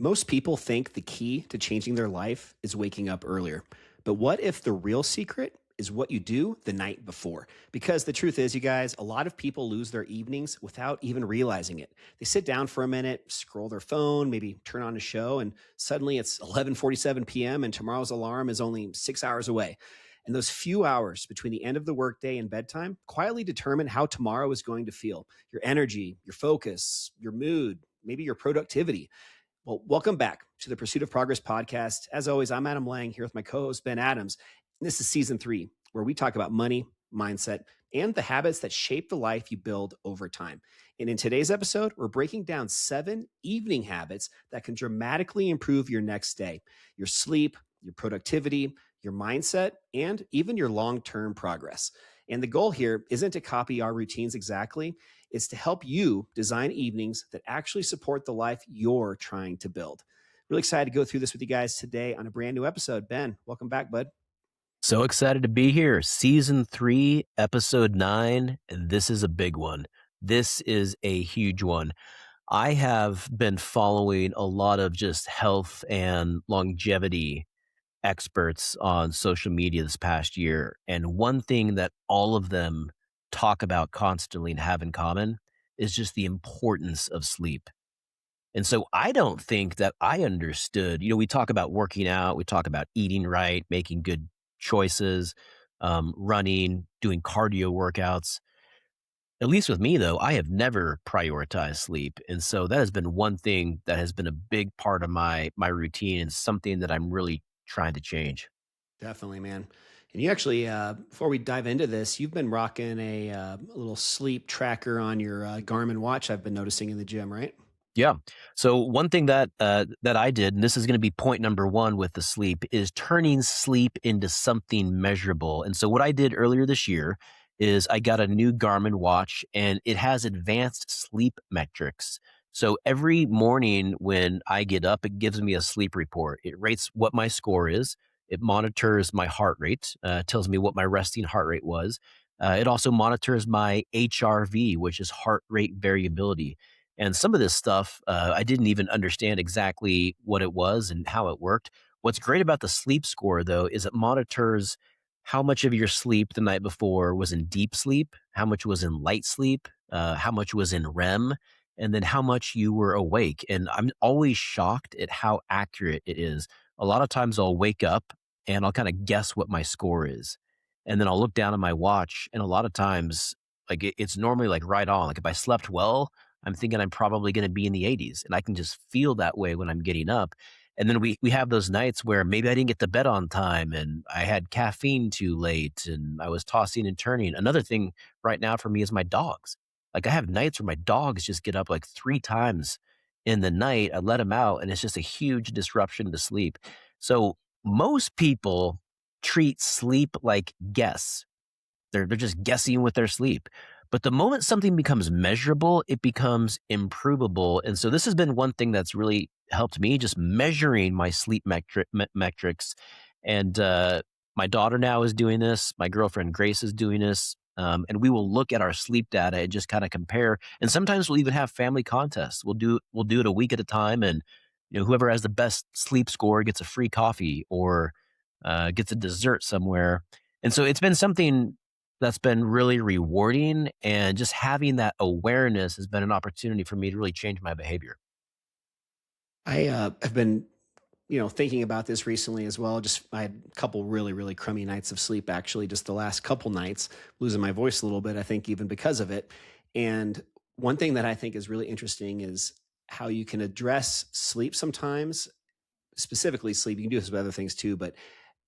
Most people think the key to changing their life is waking up earlier. But what if the real secret is what you do the night before? Because the truth is, you guys, a lot of people lose their evenings without even realizing it. They sit down for a minute, scroll their phone, maybe turn on a show, and suddenly it's 11:47 p.m. and tomorrow's alarm is only 6 hours away. And those few hours between the end of the workday and bedtime quietly determine how tomorrow is going to feel. Your energy, your focus, your mood, maybe your productivity. Well, welcome back to the Pursuit of Progress podcast. As always, I'm Adam Lang here with my co host, Ben Adams. And this is season 3, where we talk about money, mindset, and the habits that shape the life you build over time. And in today's episode, we're breaking down 7 evening habits that can dramatically improve your next day, your sleep, your productivity, your mindset, and even your long term progress. And the goal here isn't to copy our routines exactly. It's to help you design evenings that actually support the life you're trying to build. Really excited to go through this with you guys today on a brand new episode. Ben, welcome back, bud. So excited to be here. Season 3, episode 9. And this is a big one. This is a huge one. I have been following a lot of just health and longevity experts on social media this past year. And one thing that all of them talk about constantly and have in common is just the importance of sleep. And so I don't think that I understood, we talk about working out, we talk about eating right, making good choices, running, doing cardio workouts. At least with me, though, I have never prioritized sleep. And so that has been one thing that has been a big part of my routine and something that I'm really trying to change. Definitely, man. And you actually, before we dive into this, you've been rocking a little sleep tracker on your Garmin watch, I've been noticing in the gym, right? Yeah. So one thing that I did, and this is going to be point number 1 with the sleep, is turning sleep into something measurable. And so what I did earlier this year is I got a new Garmin watch, and it has advanced sleep metrics. So every morning when I get up, it gives me a sleep report. It rates what my score is. It monitors my heart rate, tells me what my resting heart rate was. It also monitors my HRV, which is heart rate variability. And some of this stuff, I didn't even understand exactly what it was and how it worked. What's great about the sleep score, though, is it monitors how much of your sleep the night before was in deep sleep, how much was in light sleep, how much was in REM, and then how much you were awake. And I'm always shocked at how accurate it is. A lot of times I'll wake up and I'll kind of guess what my score is. And then I'll look down at my watch, and a lot of times, like it's normally like right on. Like if I slept well, I'm thinking I'm probably going to be in the 80s, and I can just feel that way when I'm getting up. And then we have those nights where maybe I didn't get to bed on time and I had caffeine too late and I was tossing and turning. Another thing right now for me is my dogs. Like I have nights where my dogs just get up like 3 times in the night. I let them out and it's just a huge disruption to sleep. So most people treat sleep like guess. They're just guessing with their sleep. But the moment something becomes measurable, it becomes improvable. And so this has been one thing that's really helped me, just measuring my sleep metrics. And my daughter now is doing this. My girlfriend Grace is doing this. And we will look at our sleep data and just kind of compare. And sometimes we'll even have family contests. We'll do it a week at a time, and whoever has the best sleep score gets a free coffee or gets a dessert somewhere. And so it's been something that's been really rewarding, and just having that awareness has been an opportunity for me to really change my behavior. I have been, thinking about this recently as well. Just I had a couple really, really crummy nights of sleep, actually, just the last couple nights, losing my voice a little bit, I think, even because of it. And one thing that I think is really interesting is how you can address sleep sometimes, specifically sleep. You can do this with other things too, but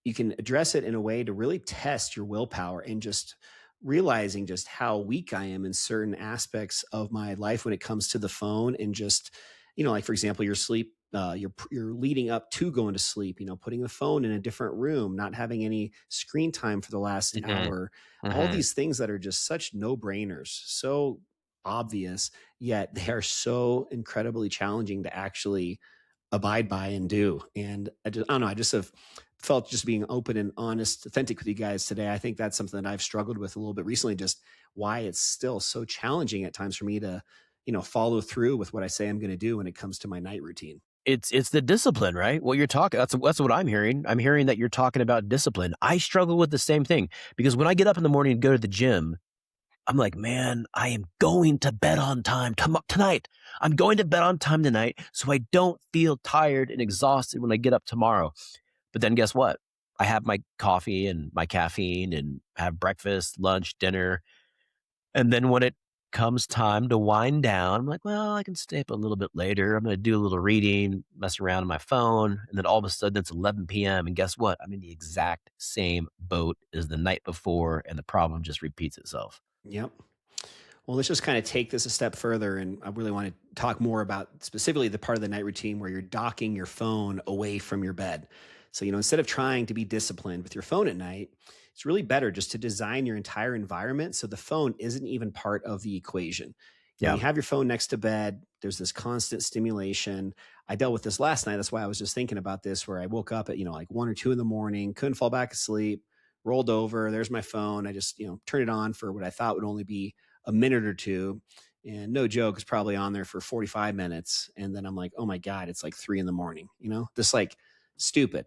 you can address it in a way to really test your willpower and just realizing just how weak I am in certain aspects of my life when it comes to the phone and just, like for example, your sleep, you're leading up to going to sleep, putting the phone in a different room, not having any screen time for the last Hmm. hour, all Hmm. these things that are just such no brainers, so obvious, yet they are so incredibly challenging to actually abide by and do. And I don't know, I just have felt just being open and honest, authentic with you guys today. I think that's something that I've struggled with a little bit recently, just why it's still so challenging at times for me to, follow through with what I say I'm going to do when it comes to my night routine. It's the discipline, right? What you're talking that's what I'm hearing. I'm hearing that you're talking about discipline. I struggle with the same thing because when I get up in the morning and go to the gym, I'm like, "Man, I am going to bed on time tonight. I'm going to bed on time tonight so I don't feel tired and exhausted when I get up tomorrow." But then guess what? I have my coffee and my caffeine and have breakfast, lunch, dinner, and then when it comes time to wind down, I'm like, well, I can stay up a little bit later. I'm going to do a little reading, mess around on my phone. And then all of a sudden it's 11 p.m. And guess what? I'm in the exact same boat as the night before. And the problem just repeats itself. Yep. Well, let's just kind of take this a step further. And I really want to talk more about specifically the part of the night routine where you're docking your phone away from your bed. So, instead of trying to be disciplined with your phone at night, it's really better just to design your entire environment so the phone isn't even part of the equation. Yeah. You have your phone next to bed, there's this constant stimulation. I dealt with this last night. That's why I was just thinking about this, where I woke up at, like 1 or 2 in the morning, couldn't fall back asleep, rolled over. There's my phone. I just, turned it on for what I thought would only be a minute or two. And no joke, it's probably on there for 45 minutes. And then I'm like, oh my God, it's like 3 in the morning, just like stupid.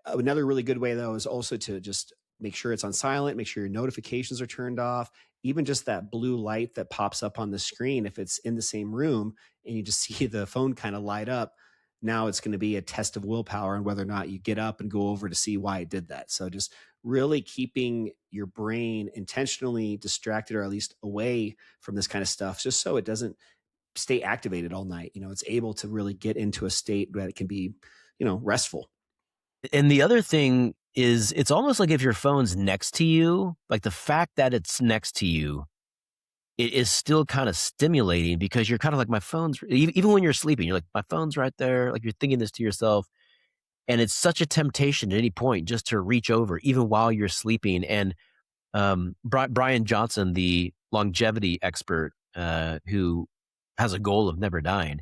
Another really good way though is also to just make sure it's on silent, make sure your notifications are turned off, even just that blue light that pops up on the screen. If it's in the same room and you just see the phone kind of light up, now it's going to be a test of willpower and whether or not you get up and go over to see why it did that. So just really keeping your brain intentionally distracted or at least away from this kind of stuff, just so it doesn't stay activated all night. It's able to really get into a state that it can be, restful. And the other thing is it's almost like if your phone's next to you, like the fact that it's next to you, it is still kind of stimulating because you're kind of like, my phone's, even when you're sleeping, you're like, my phone's right there. Like you're thinking this to yourself. And it's such a temptation at any point just to reach over, even while you're sleeping. And Brian Johnson, the longevity expert who has a goal of never dying,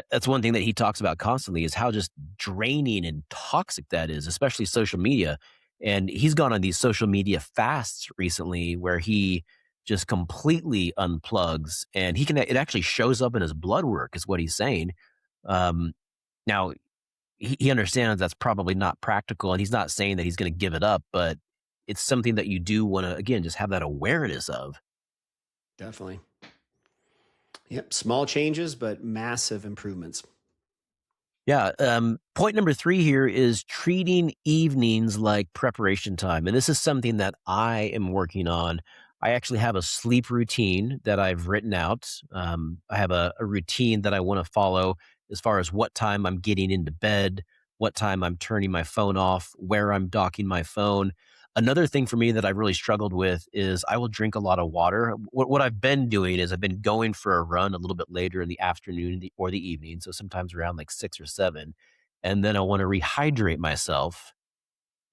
that's one thing that he talks about constantly is how just draining and toxic that is, especially social media. And he's gone on these social media fasts recently where he just completely unplugs and it actually shows up in his blood work is what he's saying. Um, Now he understands that's probably not practical and he's not saying that he's going to give it up, but it's something that you do want to, again, just have that awareness of. Definitely. Yep. Small changes, but massive improvements. Yeah. Point number 3 here is treating evenings like preparation time. And this is something that I am working on. I actually have a sleep routine that I've written out. I have a routine that I want to follow as far as what time I'm getting into bed, what time I'm turning my phone off, where I'm docking my phone. Another thing for me that I've really struggled with is I will drink a lot of water. What I've been doing is I've been going for a run a little bit later in the afternoon or the evening, so sometimes around like 6 or 7, and then I wanna rehydrate myself,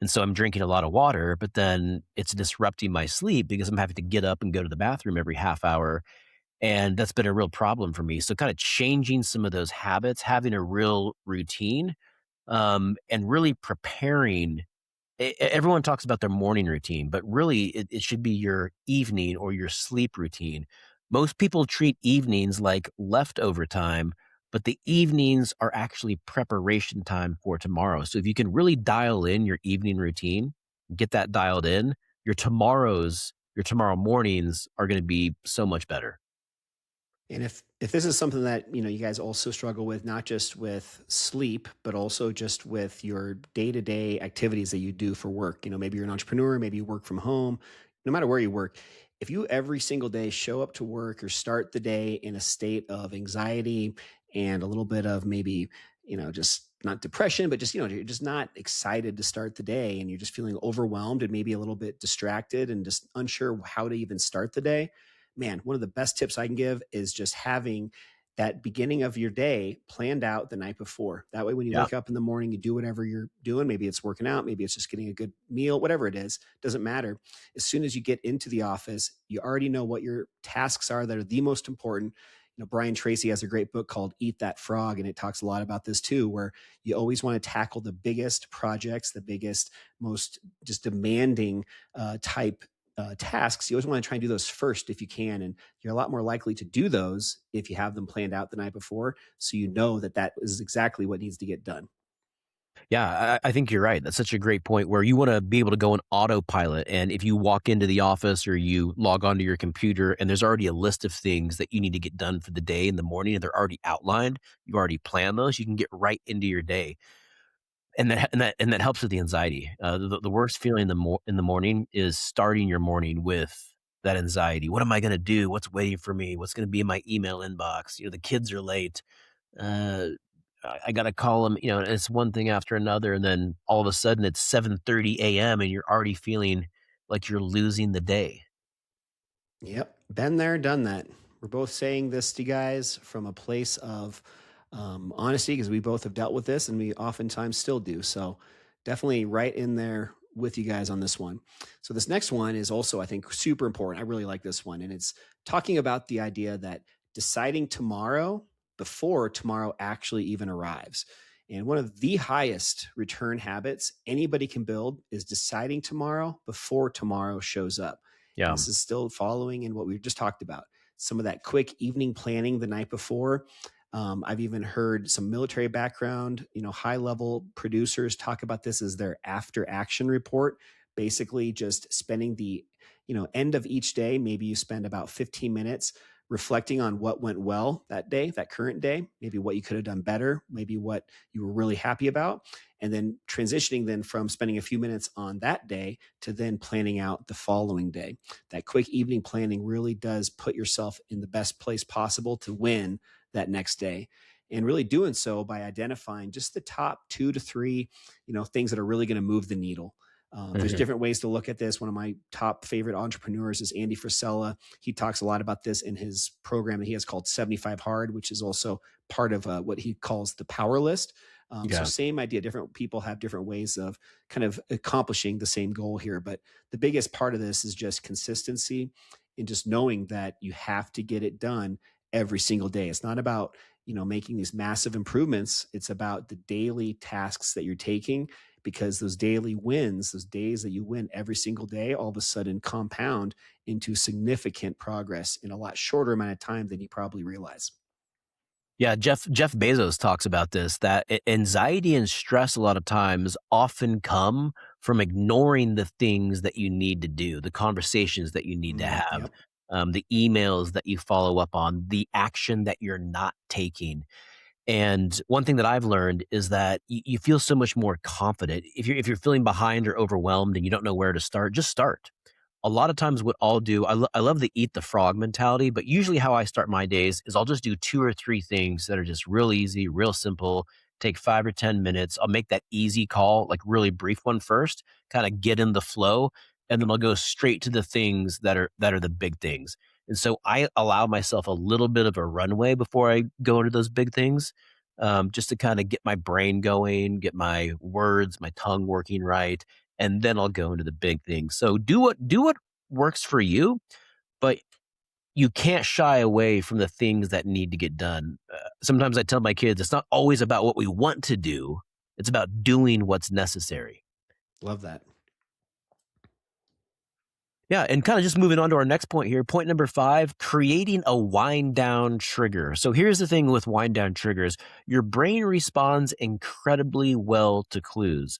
and so I'm drinking a lot of water, but then it's disrupting my sleep because I'm having to get up and go to the bathroom every half hour, and that's been a real problem for me. So kinda changing some of those habits, having a real routine, and really preparing. Everyone talks about their morning routine, but really it should be your evening or your sleep routine. Most people treat evenings like leftover time, but the evenings are actually preparation time for tomorrow. So if you can really dial in your evening routine, get that dialed in, your tomorrow mornings are going to be so much better. And if this is something that, you guys also struggle with, not just with sleep, but also just with your day-to-day activities that you do for work, maybe you're an entrepreneur, maybe you work from home, no matter where you work, if you every single day show up to work or start the day in a state of anxiety and a little bit of maybe, just not depression, but just, you're just not excited to start the day and you're just feeling overwhelmed and maybe a little bit distracted and just unsure how to even start the day, man, one of the best tips I can give is just having that beginning of your day planned out the night before. That way, when you Yeah. wake up in the morning, you do whatever you're doing. Maybe it's working out, maybe it's just getting a good meal, whatever it is, doesn't matter. As soon as you get into the office, you already know what your tasks are that are the most important. Brian Tracy has a great book called Eat That Frog, and it talks a lot about this too, where you always want to tackle the biggest projects, the biggest, most just demanding type tasks, you always want to try and do those first if you can. And you're a lot more likely to do those if you have them planned out the night before. So you know that that is exactly what needs to get done. Yeah, I think you're right. That's such a great point where you want to be able to go on autopilot. And if you walk into the office or you log onto your computer and there's already a list of things that you need to get done for the day in the morning and they're already outlined, you've already planned those, you can get right into your day. And that helps with the anxiety. The worst feeling in the morning is starting your morning with that anxiety. What am I going to do? What's waiting for me? What's going to be in my email inbox? The kids are late. Uh, I gotta call them, and it's one thing after another, and then all of a sudden it's 7:30 AM and you're already feeling like you're losing the day. Yep. Been there, done that. We're both saying this to you guys from a place of honesty because we both have dealt with this and we oftentimes still do. So definitely right in there with you guys on this one. So this next one is also, I think, super important. I really like this one. And it's talking about the idea that deciding tomorrow before tomorrow actually even arrives. And one of the highest return habits anybody can build is deciding tomorrow before tomorrow shows up. And Yeah. this is still following in what we just talked about. Some of that quick evening planning the night before. I've even heard some military background, high level producers talk about this as their after action report. Basically, just spending the end of each day. Maybe you spend about 15 minutes reflecting on what went well that day, that current day, maybe what you could have done better, maybe what you were really happy about, and then transitioning then from spending a few minutes on that day to then planning out the following day. That quick evening planning really does put yourself in the best place possible to win that next day, and really doing so by identifying just the top 2 to 3 things that are really going to move the needle. There's Mhm. different ways to look at this. One of my top favorite entrepreneurs is Andy Frisella. He talks a lot about this in his program that he has called 75 Hard, which is also part of what he calls the power list. So Yeah. same idea. Different people have different ways of kind of accomplishing the same goal here. But the biggest part of this is just consistency and just knowing that you have to get it done every single day. It's not about making these massive improvements. It's about the daily tasks that you're taking, because those daily wins, those days that you win every single day, all of a sudden compound into significant progress in a lot shorter amount of time than you probably realize. Yeah, Jeff Bezos talks about this, that anxiety and stress a lot of times often come from ignoring the things that you need to do, the conversations that you need to have, Yep. the emails that you follow up on, the action that you're not taking. And one thing that I've learned is that you feel so much more confident. If you're feeling behind or overwhelmed and you don't know where to start, just start. A lot of times what I'll do, I love the eat the frog mentality, but usually how I start my days is I'll just do 2 or 3 things that are just real easy, real simple, take 5 or 10 minutes. I'll make that easy call, like really brief one first, kind of get in the flow, and then I'll go straight to the things that are the big things. And so I allow myself a little bit of a runway before I go into those big things, just to kind of get my brain going, get my words, my tongue working right, and then I'll go into the big things. So do what works for you, but you can't shy away from the things that need to get done. Sometimes I tell my kids it's not always about what we want to do; it's about doing what's necessary. Love that. Yeah, and kind of just moving on to our next point here. Point number 5, creating a wind down trigger. So here's the thing with wind down triggers. Your brain responds incredibly well to clues.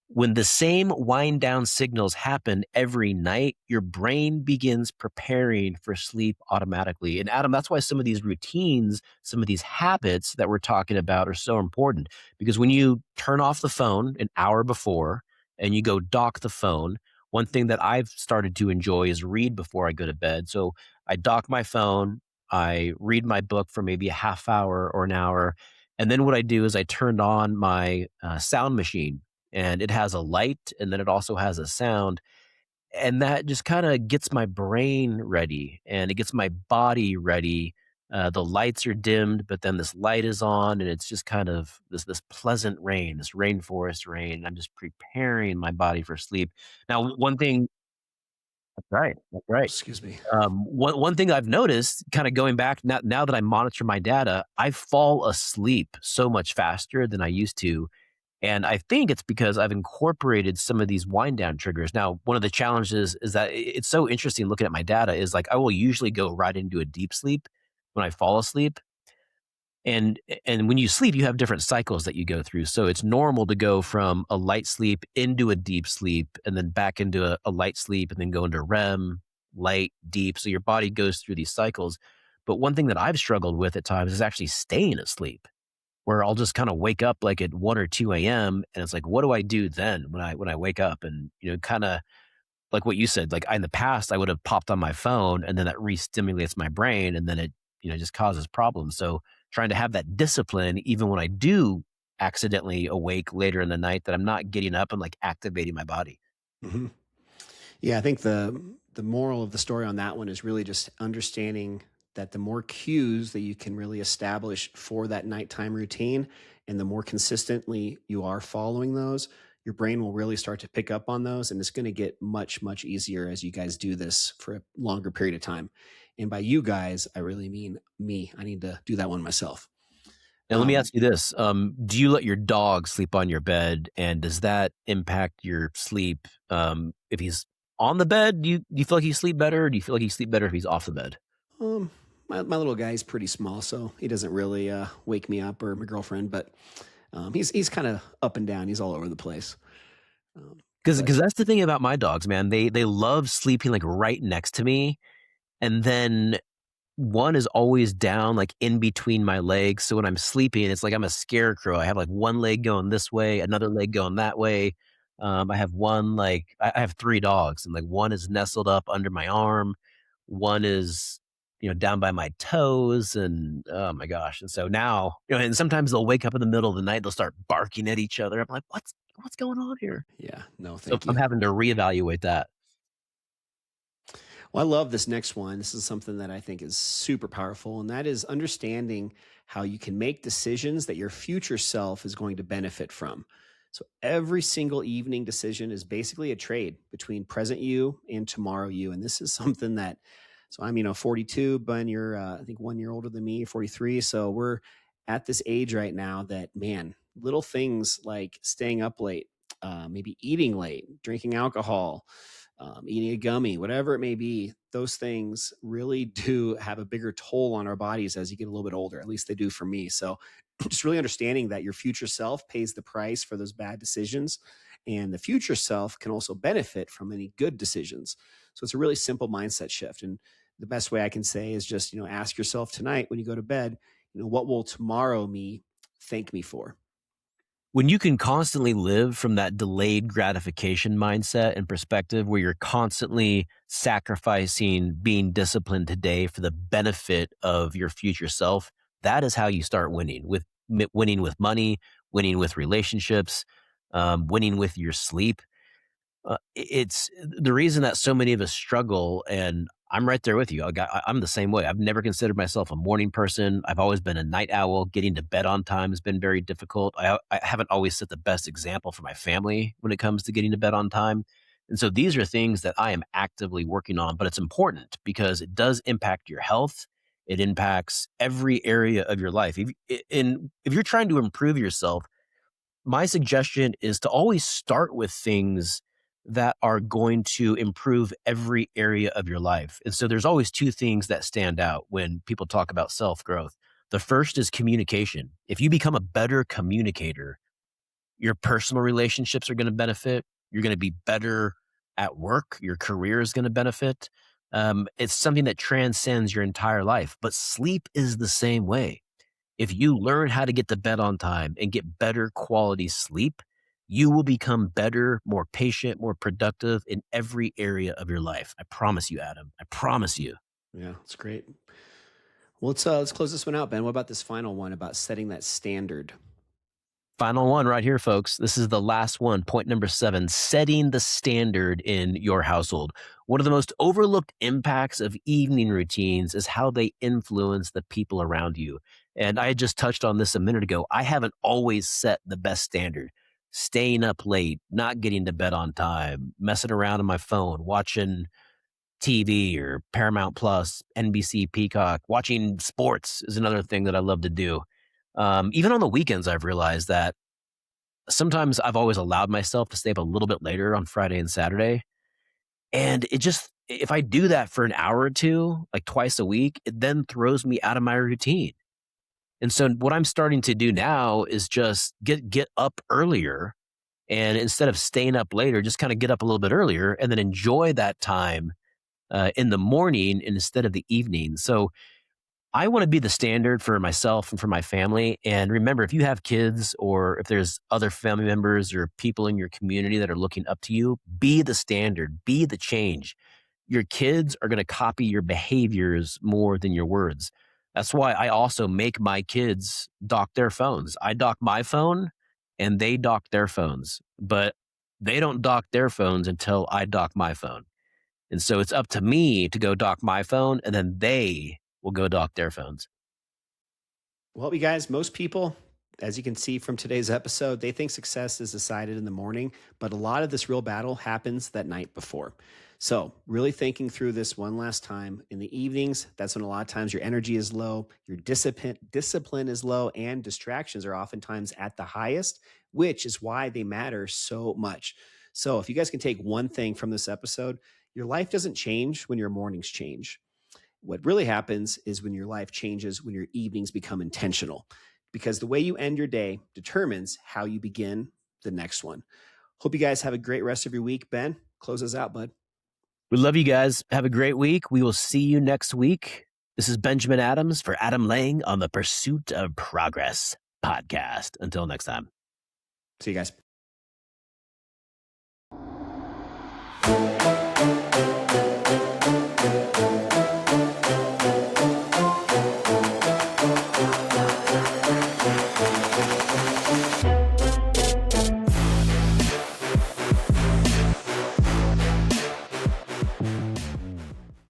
When the same wind down signals happen every night, your brain begins preparing for sleep automatically. And Adam, that's why some of these routines, some of these habits that we're talking about are so important. Because when you turn off the phone an hour before and you go dock the phone, one thing that I've started to enjoy is read before I go to bed. So I dock my phone, I read my book for maybe a half hour or an hour. And then what I do is I turned on my sound machine, and it has a light and then it also has a sound, and that just kind of gets my brain ready and it gets my body ready. The lights are dimmed, but then this light is on, and it's just kind of this pleasant rain, this rainforest rain. I'm just preparing my body for sleep. Now, one thing, that's right, that's right. Excuse me. One thing I've noticed, kind of going back now that I monitor my data, I fall asleep so much faster than I used to, And I think it's because I've incorporated some of these wind down triggers. Now, one of the challenges is that it's so interesting looking at my data is like I will usually go right into a deep sleep when I fall asleep. And when you sleep, you have different cycles that you go through. So it's normal to go from a light sleep into a deep sleep and then back into a light sleep and then go into REM, light, deep. So your body goes through these cycles. But one thing that I've struggled with at times is actually staying asleep where I'll just kind of wake up like at 1 or 2 AM, and it's like, what do I do then when I wake up? And, kinda like what you said, like, in the past, I would have popped on my phone, and then that re-stimulates my brain, and then it, just causes problems. So, trying to have that discipline even when I do accidentally awake later in the night that I'm not getting up and, like, activating my body. Mhm. Yeah, I think the moral of the story on that one is really just understanding that the more cues that you can really establish for that nighttime routine, and the more consistently you are following those, your brain will really start to pick up on those, and it's going to get much easier as you guys do this for a longer period of time. And by you guys, I really mean me. I need to do that one myself. Now let me Um, ask you this, do you let your dog sleep on your bed, and does that impact your sleep? If he's on the bed, do you feel like he sleep better, or do you feel like he sleep better if he's off the bed? my little guy's pretty small, so he doesn't really wake me up or my girlfriend, but he's kind of up and down. He's all over the place. Um, Because but that's the thing about my dogs, man. They love sleeping, like, right next to me, and then one is always down, like, in between my legs, so when I'm sleeping, it's like I'm a scarecrow. I have, like, one leg going this way, another leg going that way. I have one, like I have 3 dogs, and, like, one is nestled up under my arm, one is, down by my toes, and, oh my gosh, and so now and sometimes they'll wake up in the middle of the night, they'll start barking at each other. I'm like, "What's going on here?" yeah, no, So thank I'm you. having to reevaluate that. Well, I love this next one. This is something that I think is super powerful, and that is understanding how you can make decisions that your future self is going to benefit from. So every single evening decision is basically a trade between present you and tomorrow you. And this is something that, so I'm, 42, Ben, you're, I think 1 year older than me, 43. So we're at this age right now that, man, little things like staying up late, maybe eating late, drinking alcohol, eating a gummy, whatever it may be, those things really do have a bigger toll on our bodies as you get a little bit older. At least they do for me. So just really understanding that your future self pays the price for those bad decisions, and the future self can also benefit from any good decisions. So it's a really simple mindset shift. And the best way I can say is just, ask yourself tonight when you go to bed, what will tomorrow me thank me for? When you can constantly live from that delayed gratification mindset and perspective where you're constantly sacrificing being disciplined today for the benefit of your future self, that is how you start winning winning with money, winning with relationships, winning with your sleep. It's the reason that so many of us struggle, and I'm right there with you. I'm the same way. I've never considered myself a morning person. I've always been a night owl. Getting to bed on time has been very difficult. I haven't always set the best example for my family when it comes to getting to bed on time. And so these are things that I am actively working on, but it's important because it does impact your health. It impacts every area of your life. If you're trying to improve yourself, my suggestion is to always start with things that are going to improve every area of your life. And so there's always two things that stand out when people talk about self growth. The first is communication. If you become a better communicator, your personal relationships are going to benefit. You're going to be better at work. Your career is going to benefit. It's something that transcends your entire life. But sleep is the same way. If you learn how to get to bed on time and get better quality sleep, you will become better, more patient, more productive in every area of your life. I promise you, Adam. I promise you. Yeah, it's great. Well, let's close this one out, Ben. What about this final one about setting that standard? Final one right here, folks. This is the last one. Point number 7, setting the standard in your household. One of the most overlooked impacts of evening routines is how they influence the people around you. And I had just touched on this a minute ago. I haven't always set the best standard. Staying up late, not getting to bed on time, messing around on my phone, watching TV or Paramount Plus, NBC, Peacock, watching sports is another thing that I love to do. Even on the weekends, I've realized that sometimes I've always allowed myself to stay up a little bit later on Friday and Saturday. And it just, if I do that for an hour or two, like twice a week, it then throws me out of my routine. And so what I'm starting to do now is just get up earlier, and instead of staying up later, just kind of get up a little bit earlier and then enjoy that time in the morning instead of the evening. So I want to be the standard for myself and for my family. And remember, if you have kids or if there's other family members or people in your community that are looking up to you, be the standard, be the change. Your kids are going to copy your behaviors more than your words. That's why I also make my kids dock their phones. I dock my phone and they dock their phones, but they don't dock their phones until I dock my phone. And so it's up to me to go dock my phone, and then they will go dock their phones. Well, you guys, most people, as you can see from today's episode, they think success is decided in the morning, but a lot of this real battle happens that night before. So, really thinking through this one last time in the evenings, that's when a lot of times your energy is low, your discipline is low, and distractions are oftentimes at the highest, which is why they matter so much. So, if you guys can take one thing from this episode, your life doesn't change when your mornings change. What really happens is when your life changes, when your evenings become intentional, because the way you end your day determines how you begin the next one. Hope you guys have a great rest of your week. Ben, close us out, bud. We love you guys. Have a great week. We will see you next week. This is Benjamin Adams for Adam Lang on the Pursuit of Progress podcast. Until next time. See you guys.